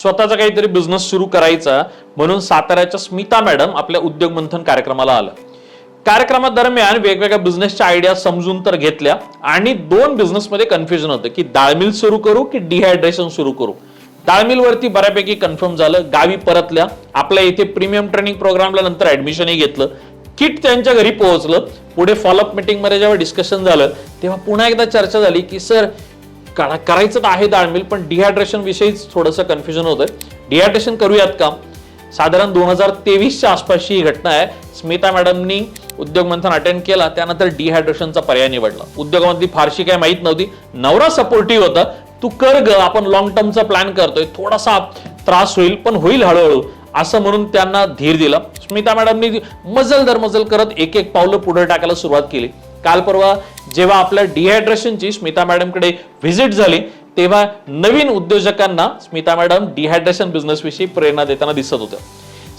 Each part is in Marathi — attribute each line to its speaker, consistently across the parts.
Speaker 1: स्वतःचा काहीतरी बिझनेस सुरू करायचा म्हणून साताऱ्याच्या स्मिता मॅडम आपल्या उद्योग मंथन कार्यक्रमाला आलं. कार्यक्रमादरम्यान वेगवेगळ्या बिझनेसच्या आयडिया समजून तर घेतल्या आणि दोन बिझनेसमध्ये कन्फ्युजन होतं की डाळ मिल सुरू करू की डिहायड्रेशन सुरू करू. डाळ मिल वरती बऱ्यापैकी कन्फर्म झालं. गावी परतल्या. आपल्या इथे प्रीमियम ट्रेनिंग प्रोग्रामला नंतर ऍडमिशनही घेतलं. किट त्यांच्या घरी पोहोचलं. पुढे फॉलोअप मीटिंग मध्ये जेव्हा डिस्कशन झालं तेव्हा पुन्हा एकदा चर्चा झाली की सर करायचं तर आहे डाळ मिल पण डिहायड्रेशन विषयीच थोडंसं कन्फ्युजन होतं. डिहायड्रेशन करूयात का? साधारण 2023च्या आसपासची ही घटना आहे. स्मिता मॅडमनी उद्योग मंथन अटेंड केला त्यानंतर डिहायड्रेशनचा पर्याय निवडला. उद्योगामधली फारशी काय माहित नव्हती. नवरा सपोर्टिव्ह होता. तू कर ग, आपण लॉंग टर्मचा प्लॅन करतोय, थोडासा त्रास होईल पण होईल हळूहळू असं म्हणून त्यांना धीर दिला. स्मिता मॅडमनी मजल दर मजल करत एक एक पावलं पुढे टाकायला सुरुवात केली. काल परवा जेव्हा आपल्या डिहायड्रेशनची स्मिता मॅडमकडे व्हिजिट झाली तेव्हा नवीन उद्योजकांना स्मिता मॅडम डिहायड्रेशन बिझनेस विषयी प्रेरणा देताना दिसत होत्या.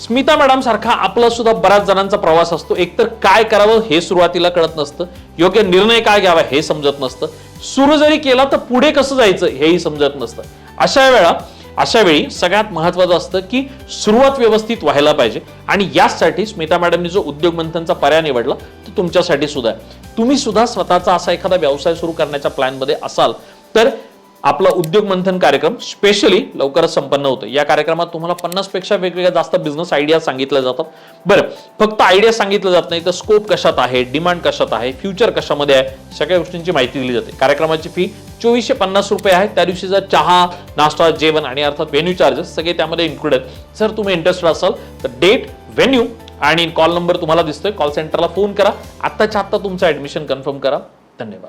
Speaker 1: स्मिता मॅडम सारखा आपला सुद्धा बऱ्याच जणांचा प्रवास असतो. एकतर काय करावं हे सुरुवातीला कळत नसतं, योग्य निर्णय काय घ्यावा हे समजत नसतं, सुरू जरी केला तर पुढे कसं जायचं हेही समजत नसतं. अशा वेळी सगळ्यात महत्वाचं असतं की सुरुवात व्यवस्थित व्हायला पाहिजे आणि यासाठी स्मिता मॅडमनी जो उद्योग मंथनचा पर्याय निवडला तो तुमच्यासाठी सुद्धा आहे. तुम्ही सुद्धा स्वतःचा असा एखादा व्यवसाय सुरू करण्याच्या प्लॅन मध्ये असाल तर आपला उद्योग मंथन कार्यक्रम स्पेशली लवकरच संपन्न होतो. या कार्यक्रमात तुम्हाला 50 पेक्षा वेगवेगळ्या जास्त बिझनेस आयडिया सांगितल्या जातात. बरं, फक्त आयडिया सांगितलं जात नाही तर स्कोप कशात आहे, डिमांड कशात आहे, फ्युचर कशामध्ये आहे, सगळ्या गोष्टींची माहिती दिली जाते. कार्यक्रमाची फी 2450 रुपये आहे. त्या दिवशी जर चहा, नाश्ता, जेवण आणि अर्थात व्हेन्यू चार्जेस सगळे त्यामध्ये इन्क्लूड आहेत. जर तुम्ही इंटरेस्टेड असाल तर डेट, व्हेन्यू आणि कॉल नंबर तुम्हाला दिसतोय. कॉल सेंटरला फोन करा. आत्ताच्या आत्ता तुमचं ऍडमिशन कन्फर्म करा. धन्यवाद.